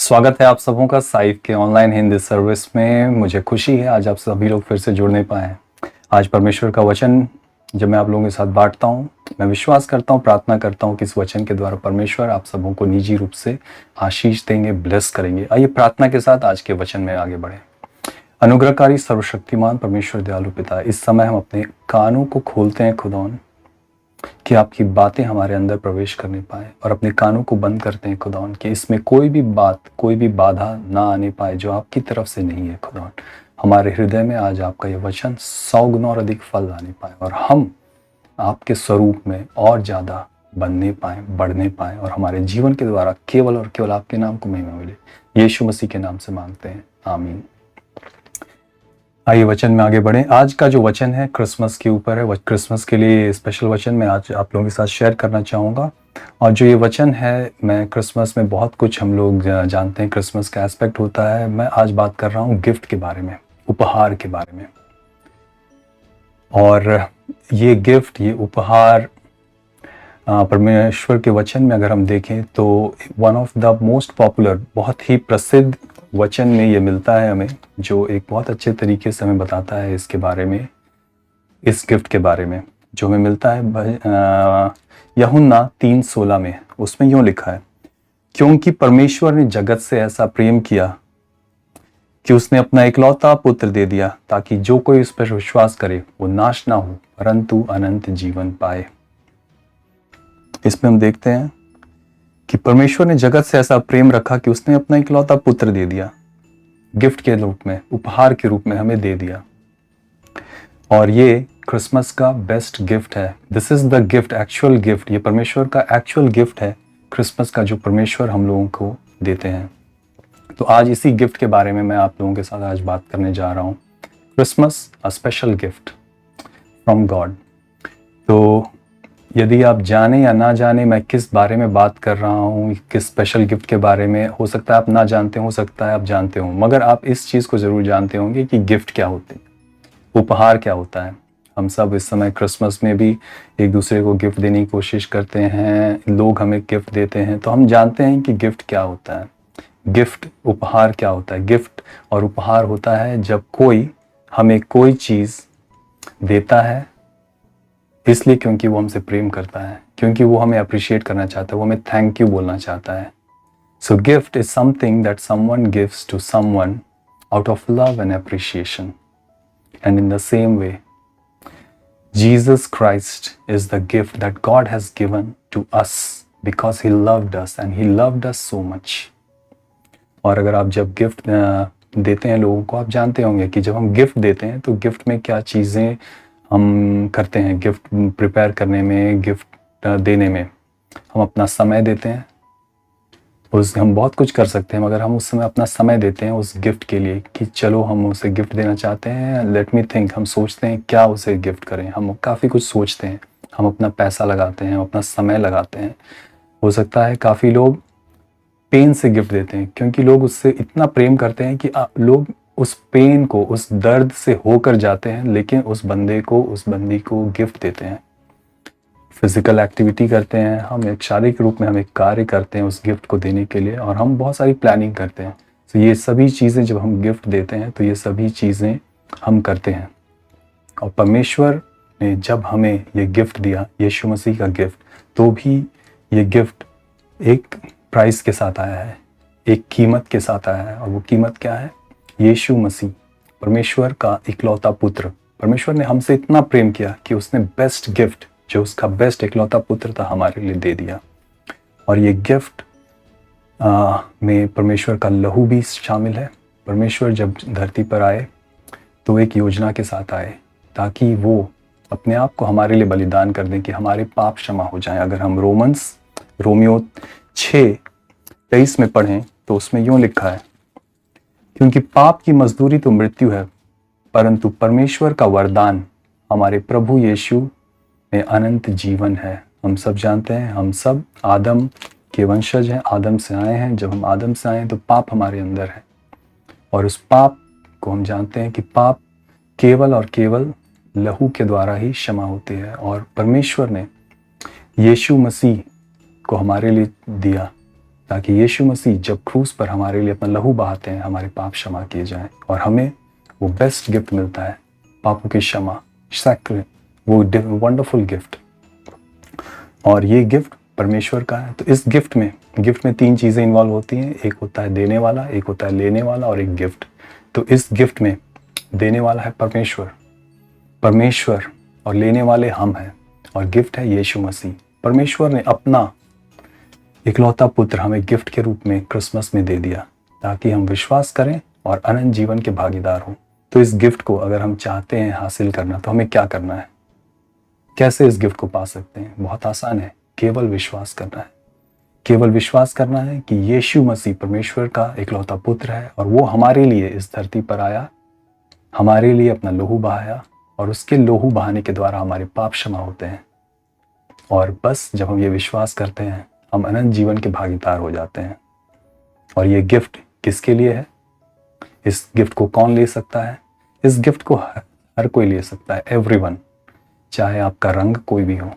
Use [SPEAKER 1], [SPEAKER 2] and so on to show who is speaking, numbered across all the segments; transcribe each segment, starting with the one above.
[SPEAKER 1] स्वागत है आप सबों का साइफ के ऑनलाइन हिंदी सर्विस में। मुझे खुशी है आज आप सभी लोग फिर से जुड़ने पाए। आज परमेश्वर का वचन जब मैं आप लोगों के साथ बांटता हूं, मैं विश्वास करता हूं, प्रार्थना करता हूं कि इस वचन के द्वारा परमेश्वर आप सबों को निजी रूप से आशीष देंगे, ब्लेस करेंगे। आइए प्रार्थना के साथ आज के वचन में आगे बढ़े। अनुग्रहकारी सर्वशक्तिमान परमेश्वर दयालु पिता, इस समय हम अपने कानों को खोलते हैं खुदावन कि आपकी बातें हमारे अंदर प्रवेश करने पाए, और अपने कानों को बंद करते हैं खुदावन कि इसमें कोई भी बात, कोई भी बाधा ना आने पाए जो आपकी तरफ से नहीं है। खुदावन, हमारे हृदय में आज आपका यह वचन 100 गुना और अधिक फल लाने पाए, और हम आपके स्वरूप में और ज़्यादा बनने पाए, बढ़ने पाए, और हमारे जीवन के द्वारा केवल और केवल आपके नाम को महिमा मिले। यीशु मसीह के नाम से मांगते हैं, आमीन। आइए वचन में आगे बढ़ें। आज का जो वचन है क्रिसमस के ऊपर है। क्रिसमस के लिए स्पेशल वचन मैं आज आप लोगों के साथ शेयर करना चाहूँगा। और जो ये वचन है, मैं क्रिसमस में बहुत कुछ हम लोग जानते हैं, क्रिसमस का एस्पेक्ट होता है। मैं आज बात कर रहा हूँ गिफ्ट के बारे में, उपहार के बारे में। और ये गिफ्ट, ये उपहार परमेश्वर के वचन में अगर हम देखें तो one of the most popular, बहुत ही प्रसिद्ध वचन में ये मिलता है हमें, जो एक बहुत अच्छे तरीके से हमें बताता है इसके बारे में, इस गिफ्ट के बारे में। जो हमें मिलता है यूहन्ना 3:16 में। उसमें यूँ लिखा है, क्योंकि परमेश्वर ने जगत से ऐसा प्रेम किया कि उसने अपना इकलौता पुत्र दे दिया, ताकि जो कोई उस पर विश्वास करे वो नाश ना हो परंतु अनंत जीवन पाए। इसमें हम देखते हैं कि परमेश्वर ने जगत से ऐसा प्रेम रखा कि उसने अपना इकलौता पुत्र दे दिया, गिफ्ट के रूप में, उपहार के रूप में हमें दे दिया। और ये क्रिसमस का बेस्ट गिफ्ट है। This is the gift, actual gift. ये परमेश्वर का एक्चुअल गिफ्ट है क्रिसमस का, जो परमेश्वर हम लोगों को देते हैं। तो आज इसी गिफ्ट के बारे में मैं आप लोगों के साथ आज बात करने जा रहा हूँ। Christmas, a special gift from God. तो यदि आप जाने या ना जाने मैं किस बारे में बात कर रहा हूँ, किस स्पेशल गिफ्ट के बारे में, हो सकता है आप ना जानते हो सकता है आप जानते हो, मगर आप इस चीज़ को ज़रूर जानते होंगे कि गिफ्ट क्या होते हैं, उपहार क्या होता है। हम सब इस समय क्रिसमस में भी एक दूसरे को गिफ्ट देने की कोशिश करते हैं, लोग हमें गिफ्ट देते हैं, तो हम जानते हैं कि गिफ्ट क्या होता है, गिफ्ट, उपहार क्या होता है। गिफ्ट और उपहार होता है जब कोई हमें कोई चीज़ देता है, इसलिए क्योंकि वो हमसे प्रेम करता है, क्योंकि वो हमें अप्रिशिएट करना चाहता है, वो हमें थैंक यू बोलना चाहता है। So gift is something that someone gives to someone out of love and appreciation. And in the same way Jesus Christ is the gift that God has given to us because he loved us and he loved us so much. और अगर आप जब gift देते हैं लोगों को, आप जानते होंगे कि जब हम गिफ्ट देते हैं तो गिफ्ट में क्या चीज़ें हम करते हैं। गिफ्ट प्रिपेयर करने में, गिफ्ट देने में हम अपना समय देते हैं। हम बहुत कुछ कर सकते हैं, मगर हम उस समय अपना समय देते हैं उस गिफ्ट के लिए कि चलो हम उसे गिफ्ट देना चाहते हैं, लेट मी थिंक। हम सोचते हैं क्या उसे गिफ्ट करें, हम काफ़ी कुछ सोचते हैं, हम अपना पैसा लगाते हैं, हम अपना समय लगाते हैं। हो सकता है काफ़ी लोग पेन से गिफ्ट देते हैं, क्योंकि लोग उससे इतना प्रेम करते हैं कि लोग उस पेन को, उस दर्द से होकर जाते हैं, लेकिन उस बंदे को, उस बंदी को गिफ्ट देते हैं। फिजिकल एक्टिविटी करते हैं, हम एक शारीरिक रूप में हम एक कार्य करते हैं उस गिफ्ट को देने के लिए, और हम बहुत सारी प्लानिंग करते हैं। तो ये सभी चीज़ें जब हम गिफ्ट देते हैं तो ये सभी चीज़ें हम करते हैं। और परमेश्वर ने जब हमें ये गिफ्ट दिया, यीशु मसीह का गिफ्ट, तो भी ये गिफ्ट एक प्राइस के साथ आया है, एक कीमत के साथ आया है। और वो कीमत क्या है? यीशु मसीह, परमेश्वर का इकलौता पुत्र। परमेश्वर ने हमसे इतना प्रेम किया कि उसने बेस्ट गिफ्ट, जो उसका बेस्ट इकलौता पुत्र था, हमारे लिए दे दिया। और ये गिफ्ट में परमेश्वर का लहू भी शामिल है। परमेश्वर जब धरती पर आए तो एक योजना के साथ आए, ताकि वो अपने आप को हमारे लिए बलिदान कर दें कि हमारे पाप क्षमा हो जाएं। अगर हम रोमियो 6:23 में पढ़ें तो उसमें यूँ लिखा है, क्योंकि पाप की मजदूरी तो मृत्यु है, परंतु परमेश्वर का वरदान हमारे प्रभु यीशु में अनंत जीवन है। हम सब जानते हैं, हम सब आदम के वंशज हैं, आदम से आए हैं। जब हम आदम से आए हैं तो पाप हमारे अंदर है, और उस पाप को हम जानते हैं कि पाप केवल और केवल लहू के द्वारा ही क्षमा होती है। और परमेश्वर ने यीशु मसीह को हमारे लिए दिया, ताकि यीशु मसीह जब क्रूस पर हमारे लिए अपना लहू बहाते हैं, हमारे पाप क्षमा किए जाएं और हमें वो बेस्ट गिफ्ट मिलता है, पापों की क्षमा, सैक्रिफाइस, वो वंडरफुल गिफ्ट। और ये गिफ्ट परमेश्वर का है। तो इस गिफ्ट में 3 चीज़ें इन्वॉल्व होती हैं। एक होता है देने वाला, एक होता है लेने वाला और एक गिफ्ट। तो इस गिफ्ट में देने वाला है परमेश्वर और लेने वाले हम हैं, और गिफ्ट है यीशु मसीह। परमेश्वर ने अपना इकलौता पुत्र हमें गिफ्ट के रूप में क्रिसमस में दे दिया ताकि हम विश्वास करें और अनंत जीवन के भागीदार हों। तो इस गिफ्ट को अगर हम चाहते हैं हासिल करना, तो हमें क्या करना है? कैसे इस गिफ्ट को पा सकते हैं? बहुत आसान है, केवल विश्वास करना है। केवल विश्वास करना है कि यीशु मसीह परमेश्वर का इकलौता पुत्र है और वो हमारे लिए इस धरती पर आया, हमारे लिए अपना लहू बहाया और उसके लहू बहाने के द्वारा हमारे पाप क्षमा होते हैं। और बस जब हम ये विश्वास करते हैं, हम अनंत जीवन के भागीदार हो जाते हैं। और ये गिफ्ट किसके लिए है? इस गिफ्ट को कौन ले सकता है? इस गिफ्ट को हर कोई ले सकता है, एवरीवन। चाहे आपका रंग कोई भी हो,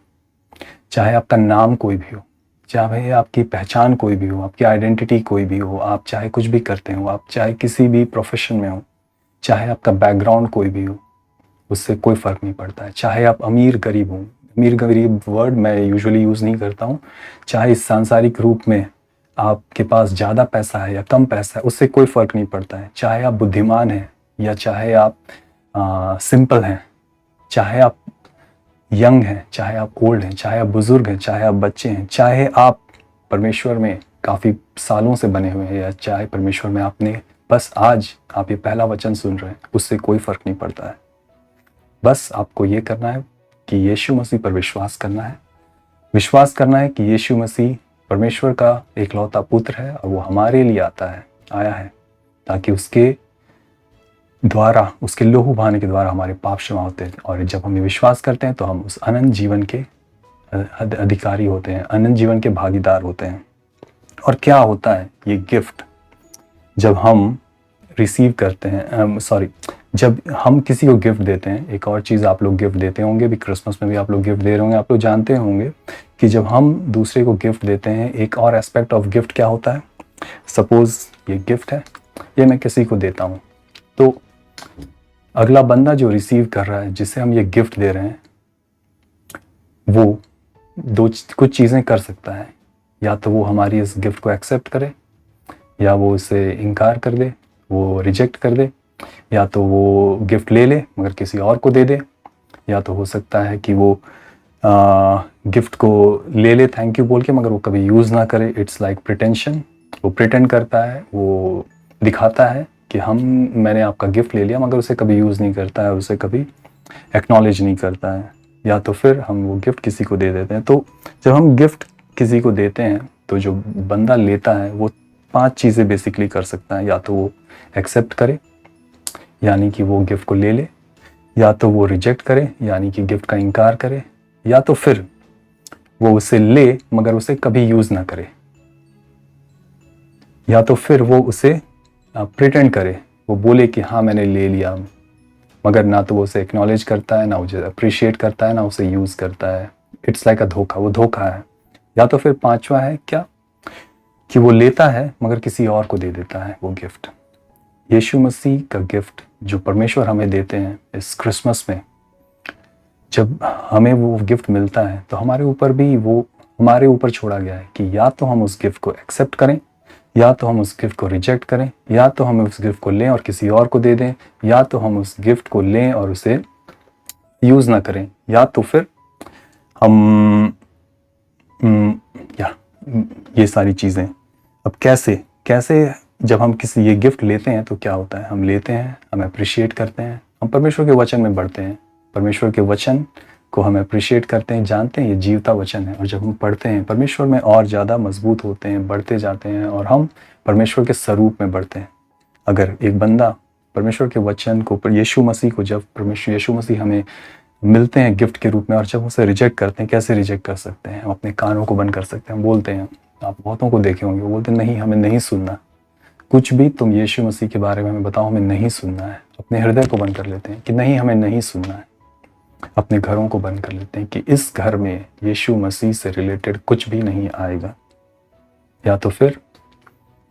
[SPEAKER 1] चाहे आपका नाम कोई भी हो, चाहे आपकी पहचान कोई भी हो, आपकी आइडेंटिटी कोई भी हो, आप चाहे कुछ भी करते हो, आप चाहे किसी भी प्रोफेशन में हो, चाहे आपका बैकग्राउंड कोई भी हो, उससे कोई फ़र्क नहीं पड़ता है। चाहे आप अमीर गरीब हो, अमीर गरीब वर्ड मैं यूजुअली यूज़ नहीं करता हूँ। चाहे इस सांसारिक रूप में आपके पास ज़्यादा पैसा है या कम पैसा है, उससे कोई फ़र्क नहीं पड़ता है। चाहे आप बुद्धिमान हैं या चाहे आप सिंपल हैं, चाहे आप यंग हैं, चाहे आप ओल्ड हैं, चाहे आप बुज़ुर्ग हैं, चाहे आप बच्चे हैं, चाहे आप परमेश्वर में काफ़ी सालों से बने हुए हैं या चाहे परमेश्वर में आपने बस आज आप ये पहला वचन सुन रहे हैं, उससे कोई फ़र्क नहीं पड़ता है। बस आपको ये करना है कि यीशु मसीह पर विश्वास करना है। विश्वास करना है कि यीशु मसीह परमेश्वर का इकलौता पुत्र है और वो हमारे लिए आया है ताकि उसके द्वारा, उसके लहू बहाने के द्वारा हमारे पाप क्षमा होते हैं। और जब हम ये विश्वास करते हैं तो हम उस अनंत जीवन के अधिकारी होते हैं, अनंत जीवन के भागीदार होते हैं। और क्या होता है ये गिफ्ट जब हम रिसीव करते हैं, जब हम किसी को गिफ्ट देते हैं। एक और चीज़ आप लोग गिफ्ट देते होंगे भी, क्रिसमस में भी आप लोग गिफ्ट दे रहे होंगे। आप लोग जानते होंगे कि जब हम दूसरे को गिफ्ट देते हैं, एक और एस्पेक्ट ऑफ गिफ्ट क्या होता है। सपोज ये गिफ्ट है, ये मैं किसी को देता हूँ, तो अगला बंदा जो रिसीव कर रहा है, जिसे हम ये गिफ्ट दे रहे हैं, वो कुछ चीज़ें कर सकता है। या तो वो हमारी इस गिफ्ट को एक्सेप्ट करे, या वो उसे इनकार कर दे, वो रिजेक्ट कर दे, या तो वो गिफ्ट ले ले मगर किसी और को दे दे, या तो हो सकता है कि वो गिफ्ट को ले ले थैंक यू बोल के मगर वो कभी यूज़ ना करे। It's like pretension. वो प्रिटेंड करता है, वो दिखाता है कि मैंने आपका गिफ्ट ले लिया, मगर उसे कभी यूज़ नहीं करता है, उसे कभी एक्नॉलेज नहीं करता है। या तो फिर हम वो गिफ्ट किसी को दे देते हैं। तो जब हम गिफ्ट किसी को देते हैं तो जो बंदा लेता है वो 5 चीज़ें बेसिकली कर सकता है। या तो वो एक्सेप्ट करे, यानी कि वो गिफ्ट को ले ले, या तो वो रिजेक्ट करे, यानी कि गिफ्ट का इनकार करे, या तो फिर वो उसे ले मगर उसे कभी यूज़ ना करे, या तो फिर वो उसे प्रिटेंड करे, वो बोले कि हाँ मैंने ले लिया, मगर ना तो वो उसे एक्नॉलेज करता है, ना उसे अप्रिशिएट करता है, ना उसे यूज़ करता है। इट्स लाइक अ धोखा, वो धोखा है। या तो फिर 5वां है क्या, कि वो लेता है मगर किसी और को दे देता है वो गिफ्ट। यीशु मसीह का गिफ्ट जो परमेश्वर हमें देते हैं इस क्रिसमस में, जब हमें वो गिफ्ट मिलता है तो हमारे ऊपर भी वो हमारे ऊपर छोड़ा गया है कि या तो हम उस गिफ्ट को एक्सेप्ट करें, या तो हम उस गिफ्ट को रिजेक्ट करें, या तो हम उस गिफ्ट को लें और किसी और को दे दें, या तो हम उस गिफ्ट को लें और उसे यूज़ ना करें, या तो फिर हम ये सारी चीज़ें। अब कैसे जब हम किसी ये गिफ्ट लेते हैं तो क्या होता है, हम लेते हैं, हम अप्रिशिएट करते हैं, हम परमेश्वर के वचन में बढ़ते हैं, परमेश्वर के वचन को हम अप्रिशिएट करते हैं, जानते हैं ये जीवता वचन है। और जब हम पढ़ते हैं परमेश्वर में और ज़्यादा मजबूत होते हैं, बढ़ते जाते हैं और हम परमेश्वर के स्वरूप में बढ़ते हैं। अगर एक बंदा परमेश्वर के वचन को, यीशु मसीह को, जब यीशु मसीह हमें मिलते हैं गिफ्ट के रूप में और जब उसे रिजेक्ट करते हैं, कैसे रिजेक्ट कर सकते हैं? हम अपने कानों को बंद कर सकते हैं। हम बोलते हैं, आप बहुतों को देखे होंगे, वो बोलते हैं नहीं हमें नहीं सुनना, कुछ भी तुम यीशु मसीह के बारे में हमें बताओ, हमें नहीं सुनना है। अपने हृदय को बंद कर लेते हैं कि नहीं हमें नहीं सुनना है। अपने घरों को बंद कर लेते हैं कि इस घर में यीशु मसीह से रिलेटेड कुछ भी नहीं आएगा। या तो फिर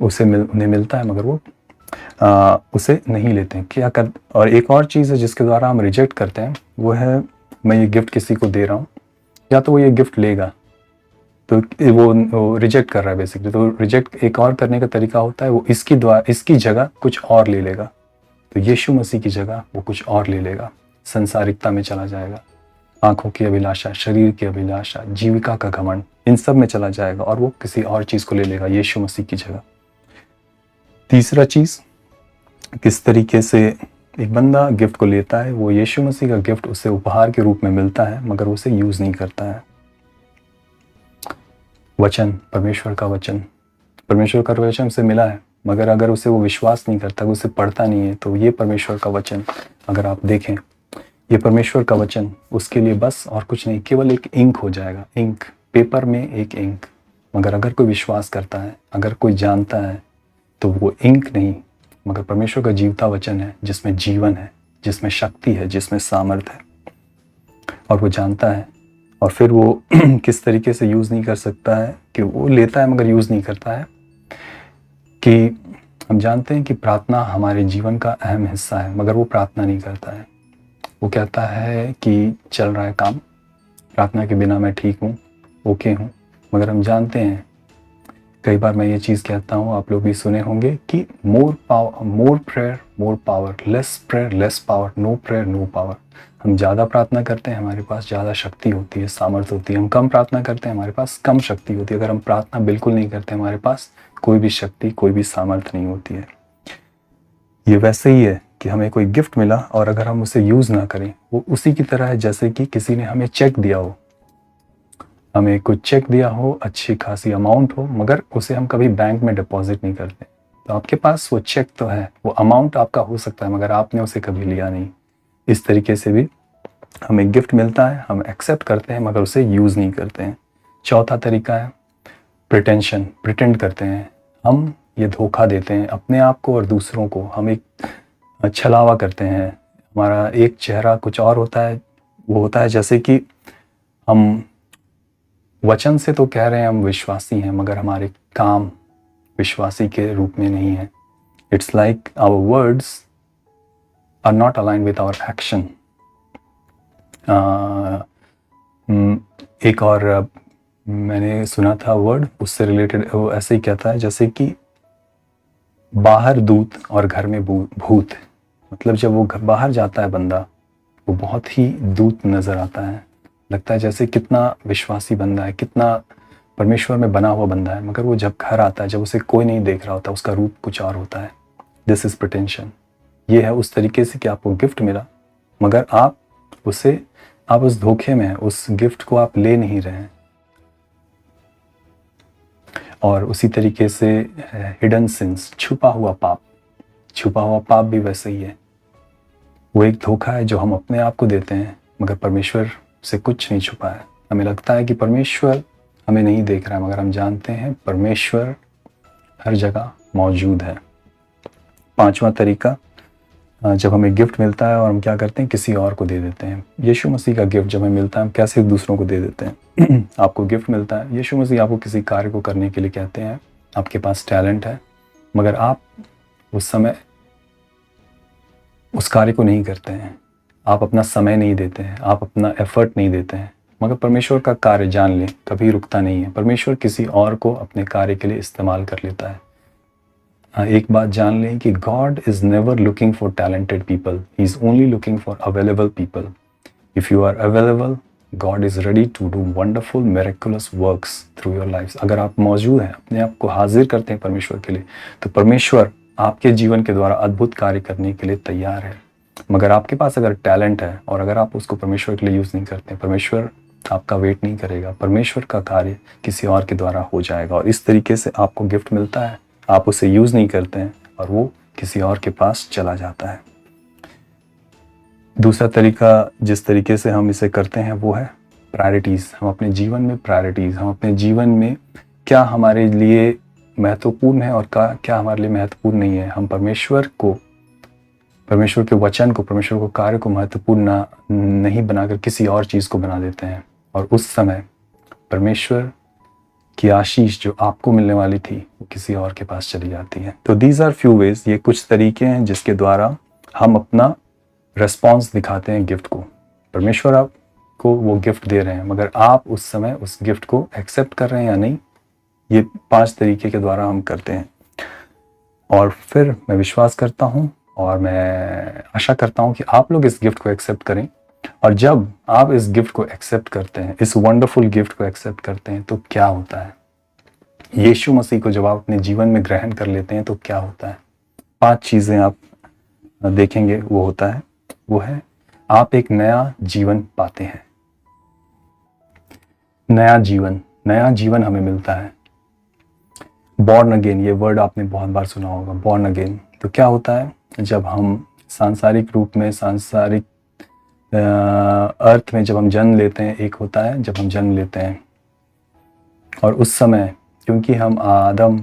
[SPEAKER 1] उन्हें मिलता है मगर वो उसे नहीं लेते हैं। क्या कर और एक और चीज़ है जिसके द्वारा हम रिजेक्ट करते हैं, वो है मैं ये गिफ्ट किसी को दे रहा हूँ, या तो वो ये गिफ्ट लेगा तो वो रिजेक्ट कर रहा है बेसिकली। तो रिजेक्ट एक और करने का तरीका होता है, वो इसकी जगह कुछ और ले लेगा। तो यीशु मसीह की जगह वो कुछ और ले लेगा, संसारिकता में चला जाएगा, आंखों की अभिलाषा, शरीर की अभिलाषा, जीविका का घमंड, इन सब में चला जाएगा और वो किसी और चीज़ को ले लेगा यीशु मसीह की जगह। तीसरा चीज़, किस तरीके से एक बंदा गिफ्ट को लेता है, वो यीशु मसीह का गिफ्ट उसे उपहार के रूप में मिलता है मगर उसे यूज़ नहीं करता है। वचन, परमेश्वर का वचन उसे मिला है मगर अगर उसे वो विश्वास नहीं करता, उसे पढ़ता नहीं है, तो ये परमेश्वर का वचन अगर आप देखें, ये परमेश्वर का वचन उसके लिए बस और कुछ नहीं, केवल एक इंक हो जाएगा, इंक, पेपर में एक इंक। मगर अगर कोई विश्वास करता है, अगर कोई जानता है, तो वो इंक नहीं मगर परमेश्वर का जीवता वचन है, जिसमें जीवन है, जिसमें शक्ति है, जिसमें सामर्थ्य है। और वो जानता है और फिर वो किस तरीके से यूज़ नहीं कर सकता है कि वो लेता है मगर यूज़ नहीं करता है, कि हम जानते हैं कि प्रार्थना हमारे जीवन का अहम हिस्सा है मगर वो प्रार्थना नहीं करता है। वो कहता है कि चल रहा है काम, प्रार्थना के बिना मैं ठीक हूँ, ओके हूँ। मगर हम जानते हैं, कई बार मैं ये चीज़ कहता हूँ, आप लोग भी सुने होंगे कि more prayer more power, less prayer less power, no prayer no power. हम ज़्यादा प्रार्थना करते हैं, हमारे पास ज़्यादा शक्ति होती है, सामर्थ्य होती है। हम कम प्रार्थना करते हैं, हमारे पास कम शक्ति होती है। अगर हम प्रार्थना बिल्कुल नहीं करते, हमारे पास कोई भी शक्ति, कोई भी सामर्थ्य नहीं होती है। ये वैसे ही है कि हमें कोई गिफ्ट मिला और अगर हम उसे यूज़ ना करें, वो उसी की तरह है जैसे कि किसी ने हमें चेक दिया हो, हमें कुछ चेक दिया हो, अच्छी खासी अमाउंट हो, मगर उसे हम कभी बैंक में डिपॉजिट नहीं करते। तो आपके पास वो चेक तो है, वो अमाउंट आपका हो सकता है, मगर आपने उसे कभी लिया नहीं। इस तरीके से भी हमें गिफ्ट मिलता है, हम एक्सेप्ट करते हैं मगर उसे यूज़ नहीं करते हैं। चौथा तरीका है प्रिटेंशन, प्रिटेंड करते हैं। हम ये धोखा देते हैं अपने आप को और दूसरों को। हम एक छलावा करते हैं, हमारा एक चेहरा कुछ और होता है। वो होता है जैसे कि हम वचन से तो कह रहे हैं हम विश्वासी हैं, मगर हमारे काम विश्वासी के रूप में नहीं है। It's like our words are not aligned with our action. एक और मैंने सुना था वर्ड, उससे रिलेटेड वो ऐसे ही कहता है जैसे कि बाहर दूत और घर में भूत। मतलब जब वो बाहर जाता है बंदा, वो बहुत ही दूत नज़र आता है, लगता है जैसे कितना विश्वासी बंदा है, कितना परमेश्वर में बना हुआ बंदा है, मगर वो जब घर आता है, जब उसे कोई नहीं देख रहा होता, उसका रूप कुछ और होता है। This is pretension. ये है उस तरीके से कि आपको गिफ्ट मिला मगर आप उस धोखे में हैं, उस गिफ्ट को आप ले नहीं रहे हैं। और उसी तरीके से हिडन सिंस, छुपा हुआ पाप भी वैसे ही है। वो एक धोखा है जो हम अपने आप को देते हैं, मगर परमेश्वर से कुछ नहीं छुपा है। हमें लगता है कि परमेश्वर हमें नहीं देख रहा है, मगर हम जानते हैं परमेश्वर हर जगह मौजूद है। पांचवा तरीका, जब हमें गिफ्ट मिलता है और हम क्या करते हैं, किसी और को दे देते हैं। यीशु मसीह का गिफ्ट जब हमें मिलता है, हम कैसे दूसरों को दे देते हैं। आपको गिफ्ट मिलता है, यीशु मसीह आपको किसी कार्य को करने के लिए कहते हैं, आपके पास टैलेंट है, मगर आप उस समय उस कार्य को नहीं करते हैं, आप अपना समय नहीं देते हैं, आप अपना एफर्ट नहीं देते हैं। मगर परमेश्वर का कार्य जान लें कभी रुकता नहीं है। परमेश्वर किसी और को अपने कार्य के लिए इस्तेमाल कर लेता है। एक बात जान लें कि God is never looking for talented people, he is only looking for available people. If you are available, God is ready to do wonderful miraculous works through your life. अगर आप मौजूद हैं, अपने आप को हाजिर करते हैं परमेश्वर के लिए, तो परमेश्वर आपके जीवन के द्वारा अद्भुत कार्य करने के लिए तैयार है। मगर आपके पास अगर टैलेंट है और अगर आप उसको परमेश्वर के लिए यूज़ नहीं करते, परमेश्वर आपका वेट नहीं करेगा, परमेश्वर का कार्य किसी और के द्वारा हो जाएगा। और इस तरीके से आपको गिफ्ट मिलता है, आप उसे यूज़ नहीं करते हैं और वो किसी और के पास चला जाता है। दूसरा तरीका जिस तरीके से हम इसे करते हैं वो है प्रायोरिटीज़। हम अपने जीवन में प्रायोरिटीज़, हम अपने जीवन में क्या हमारे लिए महत्वपूर्ण है और क्या हमारे लिए महत्वपूर्ण नहीं है। हम परमेश्वर के वचन को, परमेश्वर को कार्य को महत्वपूर्ण नहीं बनाकर किसी और चीज़ को बना देते हैं। और उस समय परमेश्वर कि आशीष जो आपको मिलने वाली थी वो किसी और के पास चली जाती है। तो दीज आर फ्यू वेज, ये कुछ तरीके हैं जिसके द्वारा हम अपना रेस्पॉन्स दिखाते हैं गिफ्ट को। परमेश्वर आपको वो गिफ्ट दे रहे हैं, मगर आप उस समय उस गिफ्ट को एक्सेप्ट कर रहे हैं या नहीं, ये 5 तरीके के द्वारा हम करते हैं। और फिर मैं विश्वास करता हूँ और मैं आशा करता हूँ कि आप लोग इस गिफ्ट को एक्सेप्ट करें। और जब आप इस गिफ्ट को एक्सेप्ट करते हैं, इस वंडरफुल गिफ्ट को एक्सेप्ट करते हैं, तो क्या होता है? यीशु मसीह को जब आप अपने जीवन में ग्रहण कर लेते हैं तो क्या होता है? 5 चीज़ें आप देखेंगे वो होता है। वो है, आप एक नया जीवन पाते हैं। नया जीवन हमें मिलता है। बॉर्न अगेन, ये वर्ड आपने बहुत बार सुना होगा, बॉर्न अगेन। तो क्या होता है? जब हम सांसारिक रूप में, सांसारिक अर्थ में जब हम जन्म लेते हैं, एक होता है जब हम जन्म लेते हैं और उस समय क्योंकि हम आदम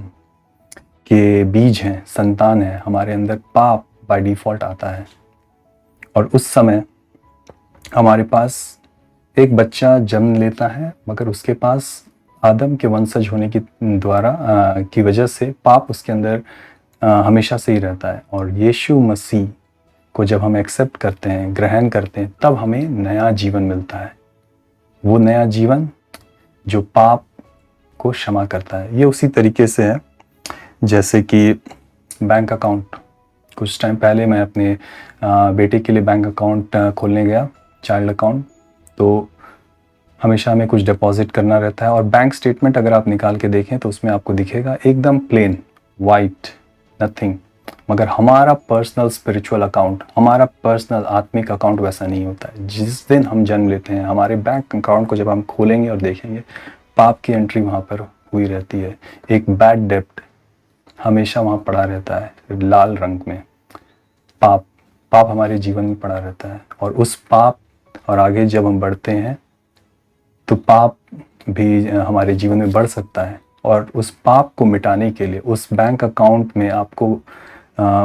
[SPEAKER 1] के बीज हैं, संतान हैं, हमारे अंदर पाप बाय डिफ़ॉल्ट आता है। और उस समय हमारे पास एक बच्चा जन्म लेता है, मगर उसके पास आदम के वंशज होने की वजह से पाप उसके अंदर हमेशा से ही रहता है। और यीशु मसीह को जब हम एक्सेप्ट करते हैं, ग्रहण करते हैं, तब हमें नया जीवन मिलता है। वो नया जीवन जो पाप को क्षमा करता है। ये उसी तरीके से है जैसे कि बैंक अकाउंट। कुछ टाइम पहले मैं अपने बेटे के लिए बैंक अकाउंट खोलने गया, चाइल्ड अकाउंट। तो हमेशा हमें कुछ डिपॉजिट करना रहता है और बैंक स्टेटमेंट अगर आप निकाल के देखें तो उसमें आपको दिखेगा एकदम प्लेन वाइट, नथिंग। मगर हमारा पर्सनल स्पिरिचुअल अकाउंट, हमारा पर्सनल आत्मिक अकाउंट वैसा नहीं होता है। जिस दिन हम जन्म लेते हैं, हमारे बैंक अकाउंट को जब हम खोलेंगे और देखेंगे, पाप की एंट्री वहाँ पर हुई रहती है। एक बैड डेप्ट हमेशा वहाँ पड़ा रहता है, लाल रंग में। पाप हमारे जीवन में पड़ा रहता है और उस पाप और आगे जब हम बढ़ते हैं तो पाप भी हमारे जीवन में बढ़ सकता है। और उस पाप को मिटाने के लिए, उस बैंक अकाउंट में आपको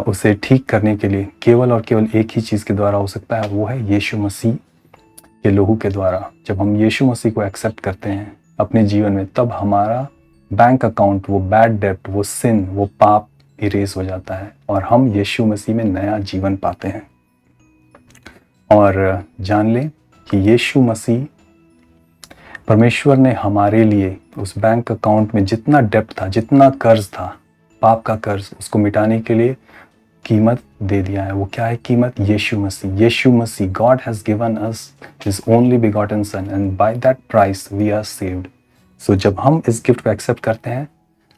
[SPEAKER 1] उसे ठीक करने के लिए केवल और केवल एक ही चीज़ के द्वारा हो सकता है, वो है यीशु मसीह के लहू के द्वारा। जब हम यीशु मसीह को एक्सेप्ट करते हैं अपने जीवन में, तब हमारा बैंक अकाउंट, वो बैड डेप्ट, वो सिन, वो पाप इरेज हो जाता है और हम यीशु मसीह में नया जीवन पाते हैं। और जान लें कि यीशु मसीह, परमेश्वर ने हमारे लिए उस बैंक अकाउंट में जितना डेप्ट था, जितना कर्ज था, पाप का कर्ज, उसको मिटाने के लिए कीमत दे दिया है। वो क्या है कीमत? Yeshu Masih. God has given us his only begotten son and by that price we are saved. So जब हम इस गिफ्ट को एक्सेप्ट करते हैं,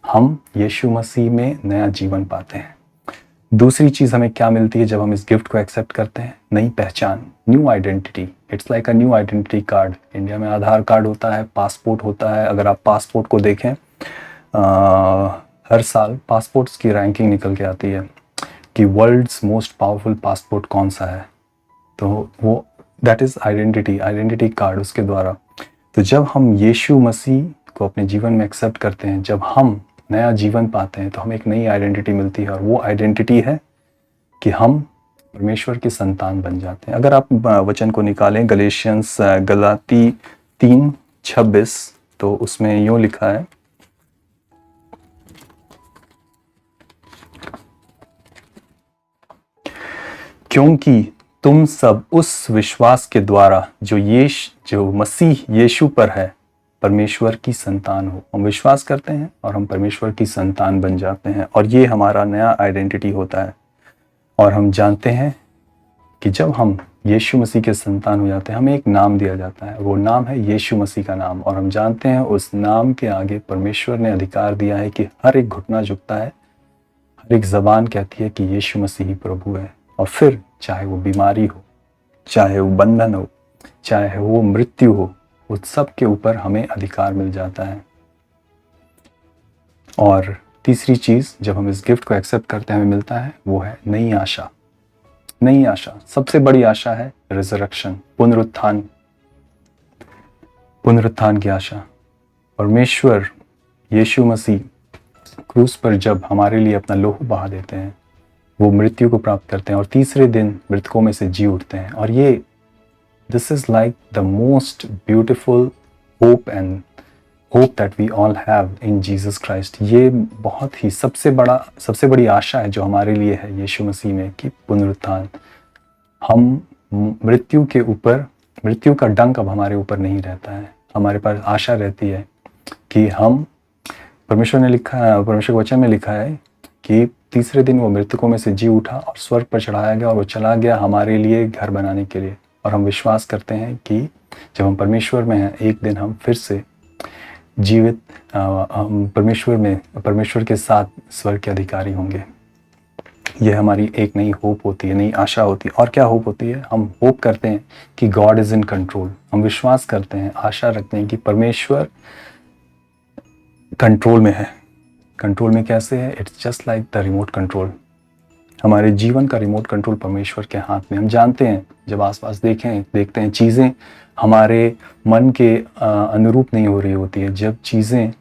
[SPEAKER 1] हम यीशु मसीह में नया जीवन पाते हैं। दूसरी चीज़ हमें क्या मिलती है जब हम इस गिफ्ट को एक्सेप्ट करते हैं? नई पहचान, new identity. It's like a new identity card. India में आधार कार्ड होता है, पासपोर्ट होता है। अगर आप पासपोर्ट को देखें, हर साल पासपोर्ट्स की रैंकिंग निकल के आती है कि वर्ल्ड्स मोस्ट पावरफुल पासपोर्ट कौन सा है। तो वो दैट इज़ आइडेंटिटी कार्ड, उसके द्वारा। तो जब हम यीशु मसीह को अपने जीवन में एक्सेप्ट करते हैं, जब हम नया जीवन पाते हैं, तो हमें एक नई आइडेंटिटी मिलती है और वो आइडेंटिटी है कि हम परमेश्वर के संतान बन जाते हैं। अगर आप वचन को निकालें, गलेशियंस गलाती 3:26, तो उसमें यूँ लिखा है, क्योंकि तुम सब उस विश्वास के द्वारा जो मसीह यीशु पर है, परमेश्वर की संतान हो। हम विश्वास करते हैं और हम परमेश्वर की संतान बन जाते हैं और ये हमारा नया आइडेंटिटी होता है। और हम जानते हैं कि जब हम यीशु मसीह के संतान हो जाते हैं, हमें एक नाम दिया जाता है। वो नाम है यीशु मसीह का नाम। और हम जानते हैं उस नाम के आगे परमेश्वर ने अधिकार दिया है कि हर एक घुटना झुकता है, हर एक ज़बान कहती है कि यीशु मसीह ही प्रभु है। और फिर चाहे वो बीमारी हो, चाहे वो बंधन हो, चाहे वो मृत्यु हो, उस सब के ऊपर हमें अधिकार मिल जाता है। और तीसरी चीज़ जब हम इस गिफ्ट को एक्सेप्ट करते हैं, हमें मिलता है, वो है नई आशा। नई आशा, सबसे बड़ी आशा है रिजरेक्शन, पुनरुत्थान की आशा। परमेश्वर यीशु मसीह क्रूस पर जब हमारे लिए अपना लोहू बहा देते हैं, वो मृत्यु को प्राप्त करते हैं और तीसरे दिन मृतकों में से जी उठते हैं। और ये this is like the most beautiful hope and hope that we all have in Jesus Christ. ये बहुत ही सबसे बड़ी आशा है जो हमारे लिए है यीशु मसीह में कि पुनरुत्थान। हम मृत्यु का डंक अब हमारे ऊपर नहीं रहता है। हमारे पास आशा रहती है कि हम परमेश्वर के वचन में लिखा है कि तीसरे दिन वो मृतकों में से जी उठा और स्वर्ग पर चढ़ाया गया और वो चला गया हमारे लिए घर बनाने के लिए। और हम विश्वास करते हैं कि जब हम परमेश्वर में हैं एक दिन हम फिर से जीवित हम परमेश्वर के साथ स्वर्ग के अधिकारी होंगे। यह हमारी एक नई होप होती है, नई आशा होती है। और क्या होप होती है? हम होप करते हैं कि गॉड इज़ इन कंट्रोल। हम विश्वास करते हैं, आशा रखते हैं कि परमेश्वर कंट्रोल में है। कंट्रोल में कैसे है? It's just like the remote control. हमारे जीवन का रिमोट कंट्रोल परमेश्वर के हाथ में। हम जानते हैं जब आसपास देखते हैं चीज़ें हमारे मन के अनुरूप नहीं हो रही होती है, जब चीज़ें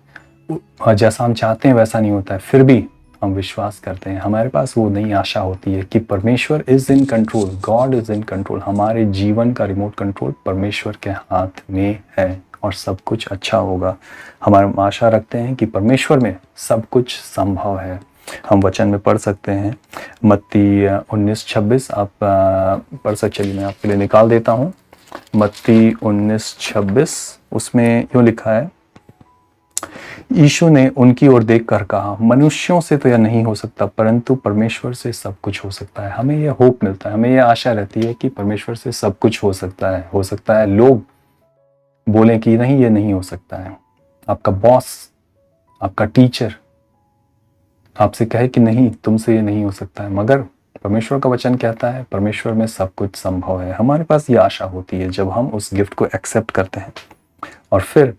[SPEAKER 1] जैसा हम चाहते हैं वैसा नहीं होता है, फिर भी हम विश्वास करते हैं, हमारे पास वो नई आशा होती है कि परमेश्वर is in control, God is in control. हमारे जीवन का रिमोट कंट्रोल परमेश्वर के हाथ में है और सब कुछ अच्छा होगा। हमारे आशा रखते हैं कि परमेश्वर में सब कुछ संभव है। हम वचन में पढ़ सकते हैं मत्ती 19:26। आप पढ़ सकते, चलिए मैं आपके लिए निकाल देता हूँ। मत्ती 19:26 उसमें यूँ लिखा है, यीशु ने उनकी ओर देखकर कहा, मनुष्यों से तो यह नहीं हो सकता परंतु परमेश्वर से सब कुछ हो सकता है। हमें यह होप मिलता है, हमें यह आशा रहती है कि परमेश्वर से सब कुछ हो सकता है। हो सकता है लोग बोलें कि नहीं, ये नहीं हो सकता है। आपका बॉस, आपका टीचर आपसे कहे कि नहीं, तुमसे ये नहीं हो सकता है, मगर परमेश्वर का वचन कहता है परमेश्वर में सब कुछ संभव है। हमारे पास ये आशा होती है जब हम उस गिफ्ट को एक्सेप्ट करते हैं। और फिर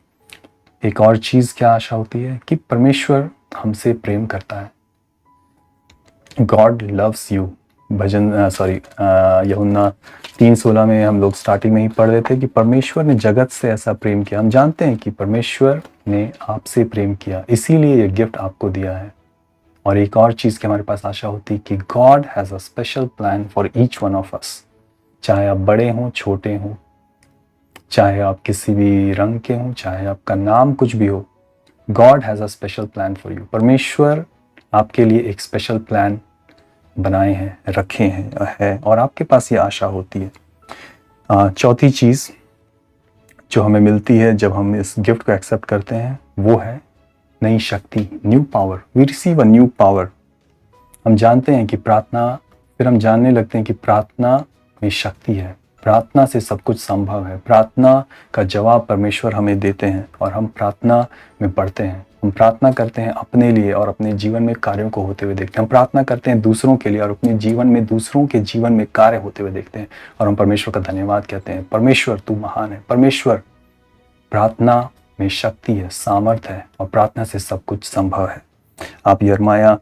[SPEAKER 1] एक और चीज़ क्या आशा होती है कि परमेश्वर हमसे प्रेम करता है। God loves you. यूहन्ना 3:16 में हम लोग स्टार्टिंग में ही पढ़ रहे थे कि परमेश्वर ने जगत से ऐसा प्रेम किया। हम जानते हैं कि परमेश्वर ने आपसे प्रेम किया, इसीलिए ये गिफ्ट आपको दिया है। और एक और चीज़ की हमारे पास आशा होती है कि God has a special plan for each one of us. चाहे आप बड़े हों, छोटे हों, चाहे आप किसी भी रंग के हों, चाहे आपका नाम कुछ भी हो, God has a special plan for you. परमेश्वर आपके लिए एक स्पेशल प्लान बनाए हैं, रखे हैं है, और आपके पास ये आशा होती है। चौथी चीज़ जो हमें मिलती है जब हम इस गिफ्ट को एक्सेप्ट करते हैं वो है नई शक्ति, new power. We receive a new power. हम जानते हैं कि प्रार्थना, फिर हम जानने लगते हैं कि प्रार्थना में शक्ति है, प्रार्थना से सब कुछ संभव है। प्रार्थना का जवाब परमेश्वर हमें देते हैं और हम प्रार्थना में बढ़ते हैं। हम प्रार्थना करते हैं अपने लिए और अपने जीवन में कार्यों को होते हुए देखते हैं। हम प्रार्थना करते हैं दूसरों के लिए और अपने जीवन में दूसरों के जीवन में कार्य होते हुए देखते हैं और हम परमेश्वर का धन्यवाद कहते हैं, परमेश्वर तू महान है। परमेश्वर, प्रार्थना में शक्ति है, सामर्थ है और प्रार्थना से सब कुछ संभव है। आप यिर्मयाह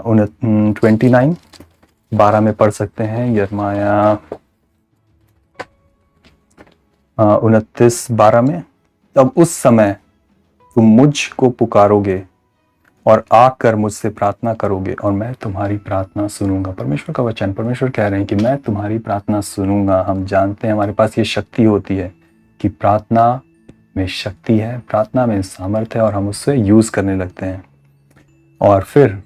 [SPEAKER 1] 29:12 में पढ़ सकते हैं। यिर्मयाह 29:12 में, तब उस समय तुम मुझको पुकारोगे और आकर मुझसे प्रार्थना करोगे और मैं तुम्हारी प्रार्थना सुनूंगा। परमेश्वर का वचन, परमेश्वर कह रहे हैं कि मैं तुम्हारी प्रार्थना सुनूंगा। हम जानते हैं हमारे पास ये शक्ति होती है कि प्रार्थना में शक्ति है, प्रार्थना में सामर्थ्य है और हम उससे यूज़ करने लगते हैं। और फिर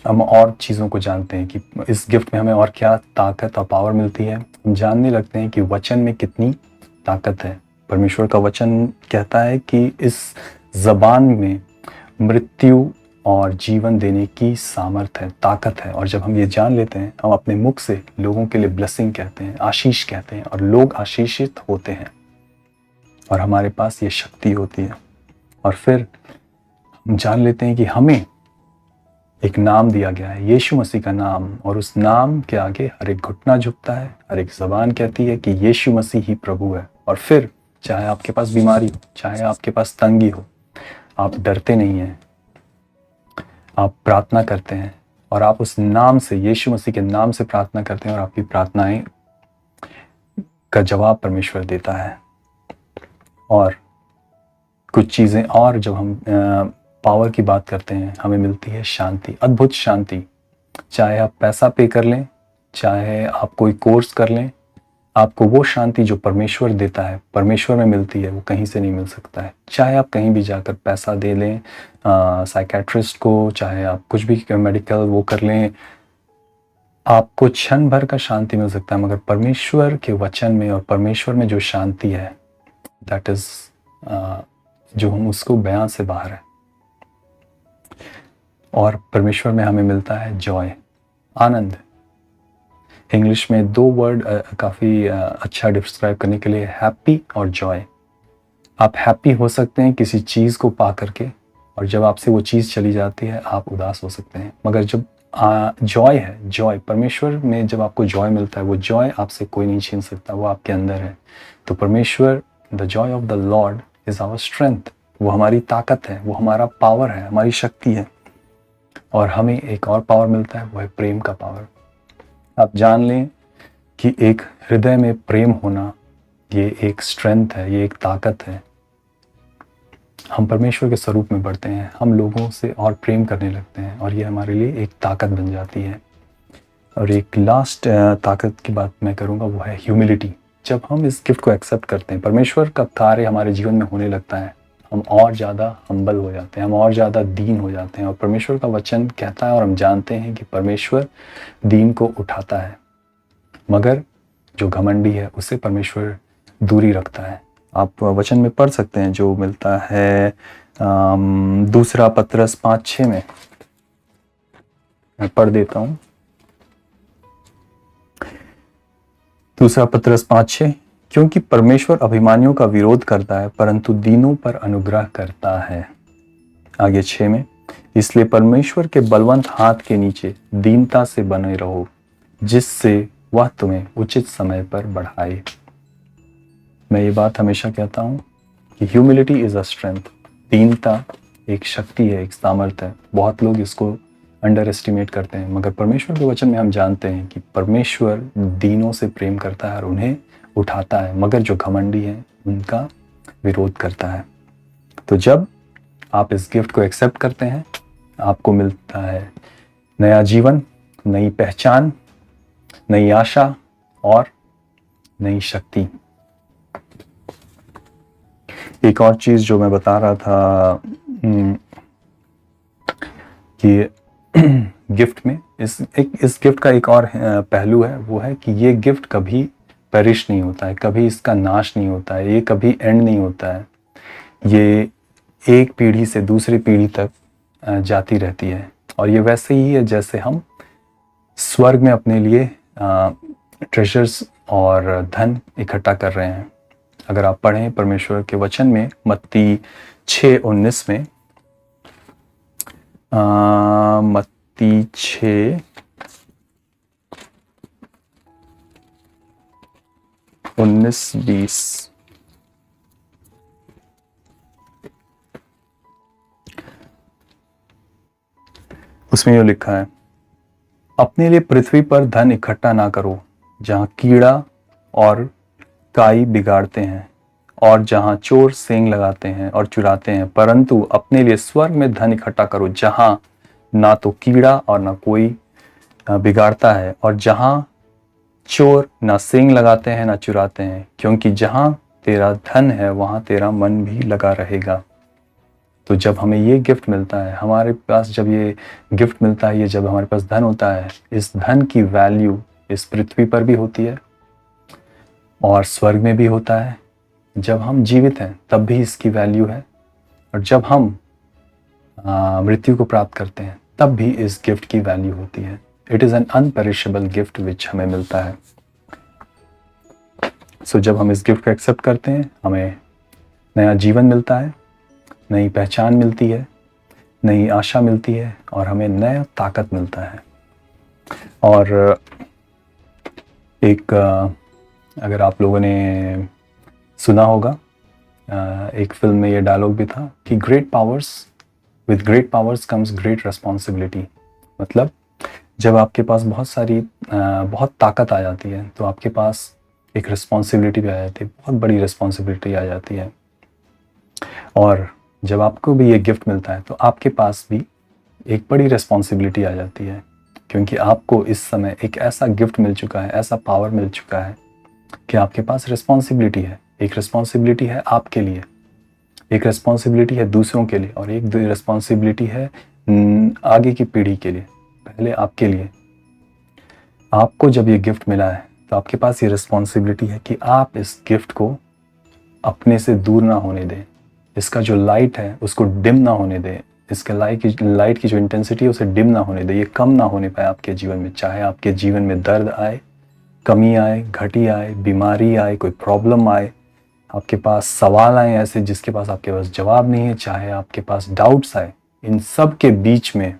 [SPEAKER 1] हम और चीज़ों को जानते हैं कि इस गिफ्ट में हमें और क्या ताकत और पावर मिलती है। हम जानने लगते हैं कि वचन में कितनी ताकत है। परमेश्वर का वचन कहता है कि इस ज़बान में मृत्यु और जीवन देने की सामर्थ्य है, ताकत है। और जब हम ये जान लेते हैं, हम अपने मुख से लोगों के लिए ब्लेसिंग कहते हैं, आशीष कहते हैं और लोग आशीषित होते हैं और हमारे पास ये शक्ति होती है। और फिर हम जान लेते हैं कि हमें एक नाम दिया गया है, यीशु मसीह का नाम, और उस नाम के आगे हर एक घुटना झुकता है, हर एक ज़बान कहती है कि यीशु मसीह ही प्रभु है। और फिर चाहे आपके पास बीमारी हो, चाहे आपके पास तंगी हो, आप डरते नहीं हैं, आप प्रार्थना करते हैं और आप उस नाम से, यीशु मसीह के नाम से प्रार्थना करते हैं और आपकी प्रार्थनाएं का जवाब परमेश्वर देता है। और कुछ चीज़ें और जब हम पावर की बात करते हैं, हमें मिलती है शांति, अद्भुत शांति। चाहे आप पैसा पे कर लें, चाहे आप कोई कोर्स कर लें, आपको वो शांति जो परमेश्वर देता है, परमेश्वर में मिलती है, वो कहीं से नहीं मिल सकता है। चाहे आप कहीं भी जाकर पैसा दे लें साइकेट्रिस्ट को, चाहे आप कुछ भी मेडिकल वो कर लें, आपको क्षण भर का शांति मिल सकता है, मगर परमेश्वर के वचन में और परमेश्वर में जो शांति है, दैट इज जो हम उसको बयां से बाहर है। और परमेश्वर में हमें मिलता है जॉय, आनंद। इंग्लिश में दो वर्ड काफ़ी अच्छा डिस्क्राइब करने के लिए, हैप्पी और जॉय। आप हैप्पी हो सकते हैं किसी चीज़ को पा करके, और जब आपसे वो चीज़ चली जाती है आप उदास हो सकते हैं। मगर जब जॉय है, जॉय परमेश्वर में जब आपको जॉय मिलता है, वो जॉय आपसे कोई नहीं छीन सकता, वो आपके अंदर है। तो परमेश्वर, the joy of the Lord is our strength, वो हमारी ताकत है, वो हमारा पावर है, हमारी शक्ति है। और हमें एक और पावर मिलता है, वो है प्रेम का पावर। आप जान लें कि एक हृदय में प्रेम होना, ये एक स्ट्रेंथ है, ये एक ताकत है। हम परमेश्वर के स्वरूप में बढ़ते हैं, हम लोगों से और प्रेम करने लगते हैं, और ये हमारे लिए एक ताकत बन जाती है। और एक लास्ट ताकत की बात मैं करूँगा, वो है ह्यूमिलिटी। जब हम इस गिफ्ट को एक्सेप्ट करते हैं, परमेश्वर का कार्य हमारे जीवन में होने लगता है, हम और ज़्यादा हम्बल हो जाते हैं, हम और ज़्यादा दीन हो जाते हैं। और परमेश्वर का वचन कहता है, और हम जानते हैं कि परमेश्वर दीन को उठाता है, मगर जो घमंडी है उससे परमेश्वर दूरी रखता है। आप वचन में पढ़ सकते हैं, जो मिलता है दूसरा पत्रस 5:6 में। मैं पढ़ देता हूँ, दूसरा पत्रस 5:6, क्योंकि परमेश्वर अभिमानियों का विरोध करता है, परंतु दीनों पर अनुग्रह करता है। आगे 6 में, इसलिए परमेश्वर के बलवंत हाथ के नीचे दीनता से बने रहो, जिससे वह तुम्हें उचित समय पर बढ़ाए। मैं ये बात हमेशा कहता हूँ कि ह्यूमिलिटी इज अ स्ट्रेंथ, दीनता एक शक्ति है, एक सामर्थ्य है। बहुत लोग इसको अंडर एस्टिमेट करते हैं, मगर परमेश्वर के वचन में हम जानते हैं कि परमेश्वर दीनों से प्रेम करता है और उन्हें उठाता है, मगर जो घमंडी है उनका विरोध करता है। तो जब आप इस गिफ्ट को एक्सेप्ट करते हैं, आपको मिलता है नया जीवन, नई पहचान, नई आशा और नई शक्ति। एक और चीज जो मैं बता रहा था कि गिफ्ट में इस गिफ्ट का एक और पहलू है, वो है कि ये गिफ्ट कभी पेरिश नहीं होता है, कभी इसका नाश नहीं होता है, ये कभी एंड नहीं होता है। ये एक पीढ़ी से दूसरी पीढ़ी तक जाती रहती है। और ये वैसे ही है जैसे हम स्वर्ग में अपने लिए ट्रेजर्स और धन इकट्ठा कर रहे हैं। अगर आप पढ़ें परमेश्वर के वचन में मत्ती 6:19 में, मत्ती 6:19-20, उसमें ये लिखा है, अपने लिए पृथ्वी पर धन इकट्ठा ना करो, जहां कीड़ा और काई बिगाड़ते हैं और जहां चोर सेंग लगाते हैं और चुराते हैं, परंतु अपने लिए स्वर्ग में धन इकट्ठा करो, जहां ना तो कीड़ा और ना कोई बिगाड़ता है, और जहां चोर ना सेंग लगाते हैं ना चुराते हैं, क्योंकि जहां तेरा धन है वहां तेरा मन भी लगा रहेगा। तो जब हमें ये गिफ्ट मिलता है, हमारे पास जब ये गिफ्ट मिलता है, ये जब हमारे पास धन होता है, इस धन की वैल्यू इस पृथ्वी पर भी होती है और स्वर्ग में भी होता है। जब हम जीवित हैं तब भी इसकी वैल्यू है, और जब हम मृत्यु को प्राप्त करते हैं तब भी इस गिफ्ट की वैल्यू होती है। It is an imperishable gift which हमें मिलता है। सो जब हम इस गिफ्ट को एक्सेप्ट करते हैं, हमें नया जीवन मिलता है, नई पहचान मिलती है, नई आशा मिलती है, और हमें नया ताकत मिलता है। और एक अगर आप लोगों ने सुना होगा, एक फिल्म में ये डायलॉग भी था कि with great powers comes great responsibility. मतलब जब आपके पास बहुत ताकत आ जाती है, तो आपके पास एक रिस्पॉन्सिबिलिटी भी आ जाती है, बहुत बड़ी रिस्पॉन्सिबिलिटी आ जाती है। और जब आपको भी ये गिफ्ट मिलता है, तो आपके पास भी एक बड़ी रिस्पॉन्सिबिलिटी आ जाती है, क्योंकि आपको इस समय एक ऐसा गिफ्ट मिल चुका है, ऐसा पावर मिल चुका है कि आपके पास रिस्पॉन्सिबिलिटी है। एक रिस्पॉन्सिबिलिटी है आपके लिए, एक रिस्पॉन्सिबिलिटी है दूसरों के लिए, और एक रिस्पॉन्सिबिलिटी है आगे की पीढ़ी के लिए। पहले आपके लिए, आपको जब ये गिफ्ट मिला है तो आपके पास ये रिस्पॉन्सिबिलिटी है कि आप इस गिफ्ट को अपने से दूर ना होने दें। इसका जो लाइट है उसको डिम ना होने दें। इसके लाइट की जो इंटेंसिटी है उसे डिम ना होने दें, ये कम ना होने पाए आपके जीवन में। चाहे आपके जीवन में दर्द आए, कमी आए, घटी आए, बीमारी आए, कोई प्रॉब्लम आए, आपके पास सवाल आए ऐसे जिसके पास आपके पास जवाब नहीं है, चाहे आपके पास डाउट्स आए, इन सब के बीच में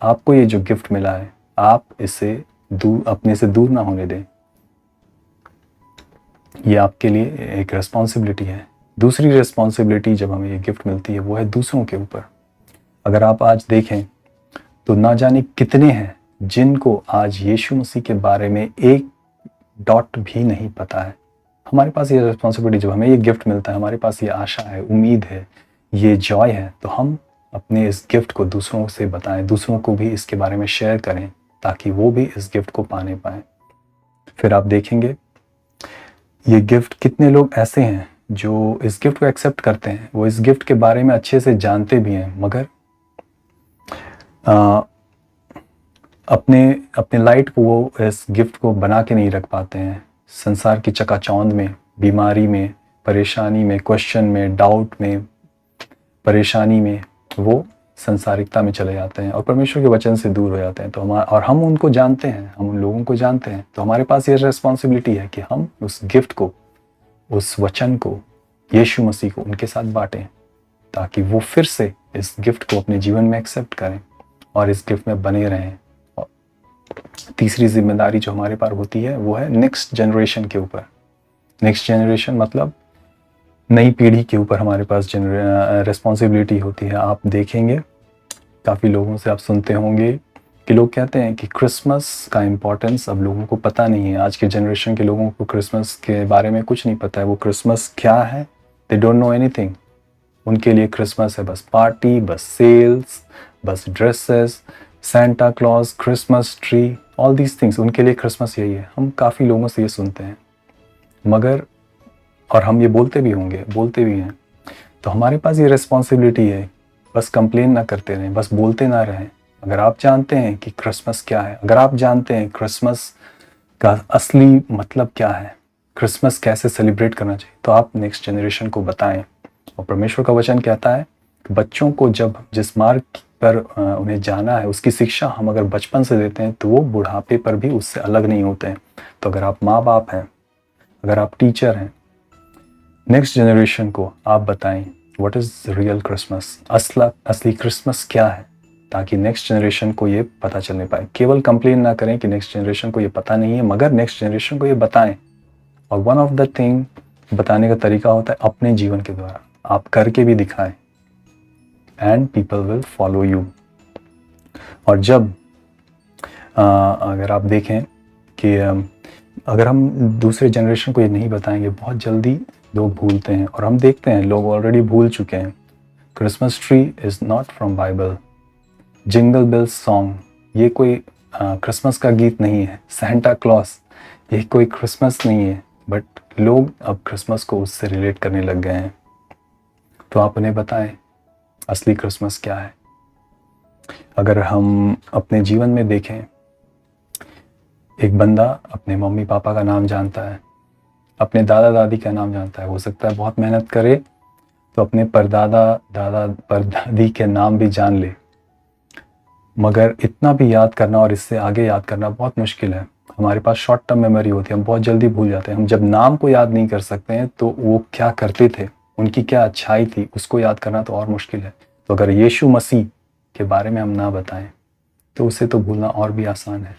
[SPEAKER 1] आपको ये जो गिफ्ट मिला है आप इसे अपने से दूर ना होने दें। ये आपके लिए एक रिस्पॉन्सिबिलिटी है। दूसरी रिस्पॉन्सिबिलिटी जब हमें ये गिफ्ट मिलती है वो है दूसरों के ऊपर। अगर आप आज देखें तो ना जाने कितने हैं जिनको आज यीशु मसीह के बारे में एक डॉट भी नहीं पता है। हमारे पास ये रिस्पॉन्सिबिलिटी, जब हमें ये गिफ्ट मिलता है, हमारे पास ये आशा है, उम्मीद है, ये जॉय है, तो हम अपने इस गिफ्ट को दूसरों से बताएं, दूसरों को भी इसके बारे में शेयर करें ताकि वो भी इस गिफ्ट को पाने पाएं। फिर आप देखेंगे ये गिफ्ट, कितने लोग ऐसे हैं जो इस गिफ्ट को एक्सेप्ट करते हैं, वो इस गिफ्ट के बारे में अच्छे से जानते भी हैं, मगर अपने लाइट को वो इस गिफ्ट को बना के नहीं रख पाते हैं। संसार की चकाचौंध में, बीमारी में, परेशानी में, क्वेश्चन में, डाउट में, परेशानी में वो संसारिकता में चले जाते हैं और परमेश्वर के वचन से दूर हो जाते हैं। तो हम उनको जानते हैं, हम उन लोगों को जानते हैं, तो हमारे पास ये रिस्पॉन्सिबिलिटी है कि हम उस गिफ्ट को, उस वचन को, यीशु मसीह को उनके साथ बांटें ताकि वो फिर से इस गिफ्ट को अपने जीवन में एक्सेप्ट करें और इस गिफ्ट में बने रहें। और तीसरी जिम्मेदारी जो हमारे पास होती है वो है नेक्स्ट जनरेशन के ऊपर। नेक्स्ट जनरेशन मतलब नई पीढ़ी के ऊपर हमारे पास रिस्पॉन्सिबिलिटी होती है। आप देखेंगे काफ़ी लोगों से आप सुनते होंगे कि लोग कहते हैं कि क्रिसमस का इम्पोर्टेंस अब लोगों को पता नहीं है। आज के जनरेशन के लोगों को क्रिसमस के बारे में कुछ नहीं पता है। वो क्रिसमस क्या है, दे डोंट नो एनीथिंग। उनके लिए क्रिसमस है बस पार्टी, बस सेल्स, बस dresses, Santa Claus, Christmas tree, all these things. उनके लिए क्रिसमस यही है। हम काफ़ी लोगों से ये सुनते हैं, मगर और हम ये बोलते भी होंगे, बोलते भी हैं। तो हमारे पास ये रिस्पॉन्सिबिलिटी है, बस कंप्लेन ना करते रहें, बस बोलते ना रहें। अगर आप जानते हैं कि क्रिसमस क्या है, अगर आप जानते हैं क्रिसमस का असली मतलब क्या है, क्रिसमस कैसे सेलिब्रेट करना चाहिए, तो आप नेक्स्ट जनरेशन को बताएं। और परमेश्वर का वचन कहता है कि बच्चों को जब जिस मार्ग पर उन्हें जाना है उसकी शिक्षा हम अगर बचपन से देते हैं तो वो बुढ़ापे पर भी उससे अलग नहीं होते हैं। तो अगर आप माँ बाप हैं, अगर आप टीचर हैं, नेक्स्ट जनरेशन को आप बताएं व्हाट इज़ रियल क्रिसमस, असली क्रिसमस क्या है, ताकि नेक्स्ट जनरेशन को ये पता चलने पाए। केवल कंप्लेन ना करें कि नेक्स्ट जनरेशन को ये पता नहीं है, मगर नेक्स्ट जनरेशन को ये बताएं। और वन ऑफ द थिंग बताने का तरीका होता है अपने जीवन के द्वारा, आप करके भी दिखाएं and people will follow you. और जब अगर आप देखें कि अगर हम दूसरे जनरेशन को ये नहीं बताएंगे, बहुत जल्दी लोग भूलते हैं। और हम देखते हैं लोग ऑलरेडी भूल चुके हैं। Christmas tree is not from Bible, jingle bells song ये कोई क्रिसमस का गीत नहीं है, सेंटा क्लॉस ये कोई क्रिसमस नहीं है, बट लोग अब क्रिसमस को उससे रिलेट करने लग गए हैं। तो आप उन्हें बताएं असली क्रिसमस क्या है। अगर हम अपने जीवन में देखें, एक बंदा अपने मम्मी पापा का नाम जानता है, अपने दादा दादी का नाम जानता है, हो सकता है बहुत मेहनत करे तो अपने परदादी के नाम भी जान ले, मगर इतना भी याद करना और इससे आगे याद करना बहुत मुश्किल है। हमारे पास शॉर्ट टर्म मेमोरी होती है, हम बहुत जल्दी भूल जाते हैं। हम जब नाम को याद नहीं कर सकते हैं तो वो क्या करते थे, उनकी क्या अच्छाई थी, उसको याद करना तो और मुश्किल है। तो अगर यीशु मसीह के बारे में हम ना बताएं तो उसे तो भूलना और भी आसान है।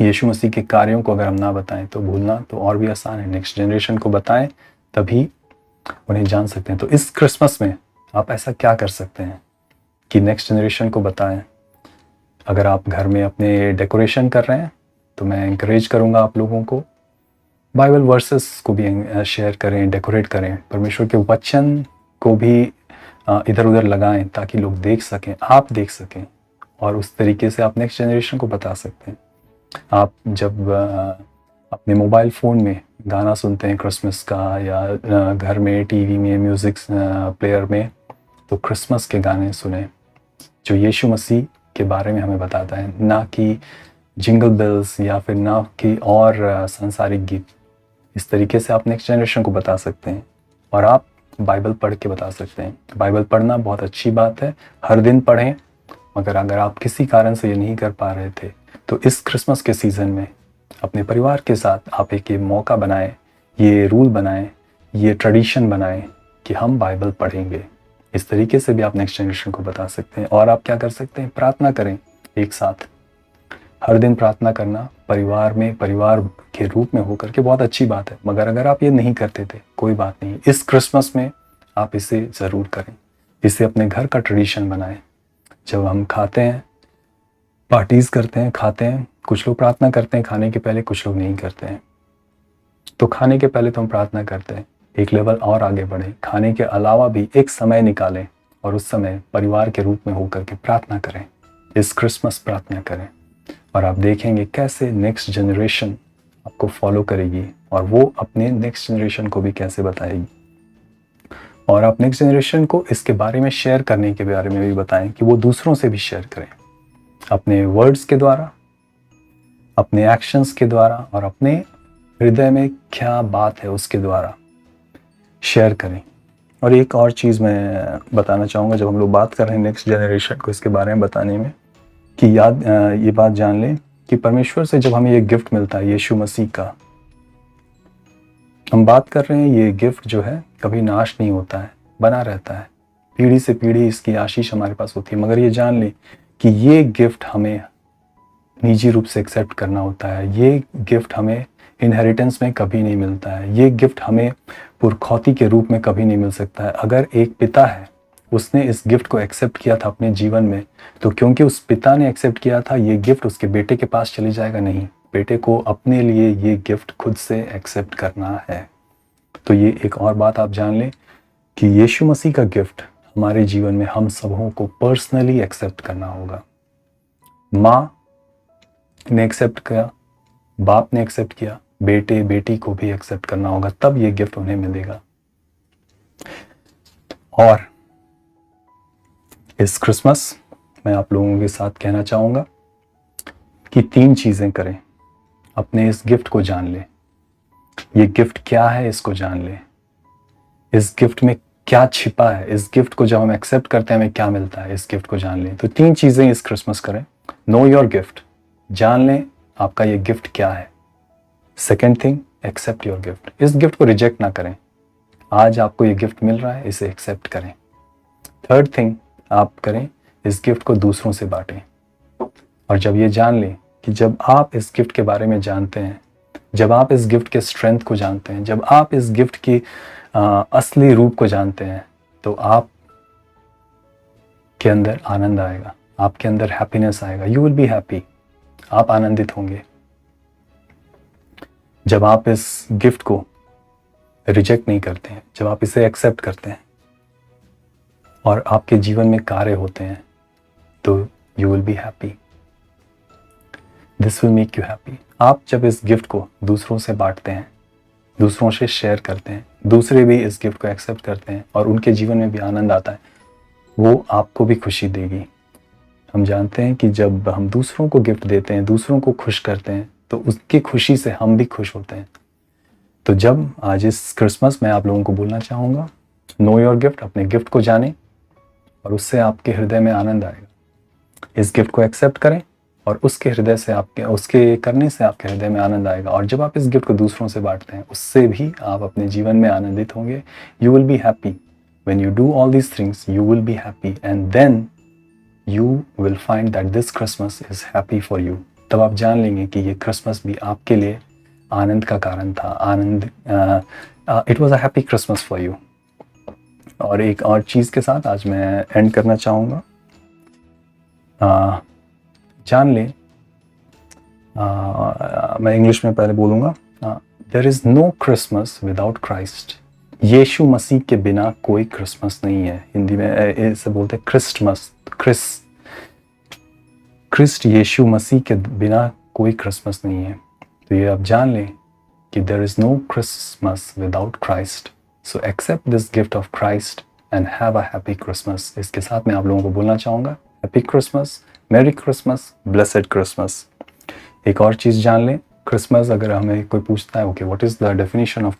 [SPEAKER 1] यीशु मसीह के कार्यों को अगर हम ना बताएं तो भूलना तो और भी आसान है। नेक्स्ट जनरेशन को बताएं तभी उन्हें जान सकते हैं। तो इस क्रिसमस में आप ऐसा क्या कर सकते हैं कि नेक्स्ट जनरेशन को बताएं। अगर आप घर में अपने डेकोरेशन कर रहे हैं तो मैं इंकरेज करूंगा आप लोगों को बाइबल वर्सेस को भी शेयर करें, डेकोरेट करें, परमेश्वर के वचन को भी इधर उधर लगाएं ताकि लोग देख सकें, आप देख सकें, और उस तरीके से आप नेक्स्ट जनरेशन को बता सकते हैं। आप जब अपने मोबाइल फ़ोन में गाना सुनते हैं क्रिसमस का, या घर में टीवी में म्यूज़िक प्लेयर में, तो क्रिसमस के गाने सुने जो यीशु मसीह के बारे में हमें बताता है, ना कि जिंगल बेल्स या फिर ना कि और सांसारिक गीत। इस तरीके से आप नेक्स्ट जनरेशन को बता सकते हैं। और आप बाइबल पढ़ के बता सकते हैं। बाइबल पढ़ना बहुत अच्छी बात है, हर दिन पढ़ें। मगर अगर आप किसी कारण से ये नहीं कर पा रहे थे, तो इस क्रिसमस के सीज़न में अपने परिवार के साथ आप एक ये मौका बनाएं, ये रूल बनाएं, ये ट्रेडिशन बनाएं कि हम बाइबल पढ़ेंगे। इस तरीके से भी आप नेक्स्ट जनरेशन को बता सकते हैं। और आप क्या कर सकते हैं, प्रार्थना करें एक साथ। हर दिन प्रार्थना करना परिवार में, परिवार के रूप में होकर के बहुत अच्छी बात है। मगर अगर आप ये नहीं करते थे, कोई बात नहीं, इस क्रिसमस में आप इसे ज़रूर करें। इसे अपने घर का ट्रेडिशन बनाएं। जब हम खाते हैं, पार्टीज़ करते हैं, खाते हैं, कुछ लोग प्रार्थना करते हैं खाने के पहले, कुछ लोग नहीं करते हैं। तो खाने के पहले तो हम प्रार्थना करते हैं, एक लेवल और आगे बढ़ें। खाने के अलावा भी एक समय निकालें और उस समय परिवार के रूप में होकर के प्रार्थना करें। इस क्रिसमस प्रार्थना करें और आप देखेंगे कैसे नेक्स्ट जनरेशन आपको फॉलो करेगी और वो अपने नेक्स्ट जनरेशन को भी कैसे बताएगी। और आप नेक्स्ट जनरेशन को इसके बारे में शेयर करने के बारे में भी बताएं कि वो दूसरों से भी शेयर करें, अपने वर्ड्स के द्वारा, अपने एक्शंस के द्वारा, और अपने हृदय में क्या बात है उसके द्वारा शेयर करें। और एक और चीज़ मैं बताना चाहूँगा, जब हम लोग बात कर रहे हैं नेक्स्ट जनरेशन को इसके बारे में बताने में, कि ये बात जान लें कि परमेश्वर से जब हमें ये गिफ्ट मिलता है यीशु मसीह का, हम बात कर रहे हैं, ये गिफ्ट जो है कभी नाश नहीं होता है, बना रहता है। पीढ़ी से पीढ़ी इसकी आशीष हमारे पास होती है। मगर ये जान लें कि ये गिफ्ट हमें निजी रूप से एक्सेप्ट करना होता है। ये गिफ्ट हमें इनहेरिटेंस में कभी नहीं मिलता है। ये गिफ्ट हमें पुरखौती के रूप में कभी नहीं मिल सकता है। अगर एक पिता है, उसने इस गिफ्ट को एक्सेप्ट किया था अपने जीवन में, तो क्योंकि उस पिता ने एक्सेप्ट किया था, ये गिफ्ट उसके बेटे के पास चली जाएगा नहीं। बेटे को अपने लिए ये गिफ्ट खुद से एक्सेप्ट करना है। तो ये एक और बात आप जान लें कि यीशु मसीह का गिफ्ट हमारे जीवन में हम सबों को पर्सनली एक्सेप्ट करना होगा। माँ ने एक्सेप्ट किया, बाप ने एक्सेप्ट किया, बेटे बेटी को भी एक्सेप्ट करना होगा, तब ये गिफ्ट उन्हें मिलेगा। और इस क्रिसमस मैं आप लोगों के साथ कहना चाहूँगा कि 3 चीज़ें करें। अपने इस गिफ्ट को जान लें, ये गिफ्ट क्या है इसको जान लें, इस गिफ्ट में क्या छिपा है, इस गिफ्ट को जब हम एक्सेप्ट करते हैं हमें क्या मिलता है, इस गिफ्ट को जान लें। तो 3 चीज़ें इस क्रिसमस करें। नो योर गिफ्ट, जान लें आपका ये गिफ्ट क्या है। Second thing, accept your gift, इस गिफ्ट को रिजेक्ट ना करें। आज आपको ये गिफ्ट मिल रहा है, इसे एक्सेप्ट करें। थर्ड थिंग आप करें, इस गिफ्ट को दूसरों से बांटें। और जब ये जान लें कि जब आप इस गिफ्ट के बारे में जानते हैं, जब आप इस गिफ्ट के स्ट्रेंथ को जानते हैं, जब आप इस गिफ्ट की असली रूप को जानते हैं, तो आप के अंदर आनंद आएगा, आपके अंदर हैप्पीनेस आएगा। यू विल बी हैप्पी, आप आनंदित होंगे। जब आप इस गिफ्ट को रिजेक्ट नहीं करते हैं, जब आप इसे एक्सेप्ट करते हैं और आपके जीवन में कार्य होते हैं, तो you will be happy. This will make you happy. आप जब इस गिफ्ट को दूसरों से बांटते हैं, दूसरों से शेयर करते हैं, दूसरे भी इस गिफ्ट को एक्सेप्ट करते हैं और उनके जीवन में भी आनंद आता है, वो आपको भी खुशी देगी। हम जानते हैं कि जब हम दूसरों को गिफ्ट देते हैं, दूसरों को खुश करते हैं, तो उसकी खुशी से हम भी खुश होते हैं। तो जब आज इस क्रिसमस में आप लोगों को बोलना चाहूँगा, नो योर गिफ्ट, अपने गिफ्ट को जानें और उससे आपके हृदय में आनंद आएगा। इस गिफ्ट को एक्सेप्ट करें और उसके हृदय से उसके करने से आपके हृदय में आनंद आएगा। और जब आप इस गिफ्ट को दूसरों से बांटते हैं, उससे भी आप अपने जीवन में आनंदित होंगे। You will be happy when you do all these things, you will be happy and then you will find that this Christmas is happy for you. तब आप जान लेंगे कि ये क्रिसमस भी आपके लिए आनंद का कारण था। आनंद, it was a happy Christmas for you. और एक और चीज़ के साथ आज मैं एंड करना चाहूँगा। जान लें, मैं इंग्लिश में पहले बोलूँगा, there is no Christmas without Christ. Yeshu Masih के बिना कोई क्रिसमस नहीं है। हिंदी में इसे बोलते हैं क्रिस्टमस। क्रिस्ट यीशु मसीह के बिना कोई क्रिसमस नहीं है। तो ये आप जान लें कि there is no Christmas without Christ, so accept this gift of Christ and have a happy Christmas. इसके साथ मैं आप लोगों को बोलना चाहूँगा happy Christmas, merry Christmas, blessed Christmas. एक और चीज़ जान लें, क्रिसमस अगर हमें कोई पूछता है okay what is the definition of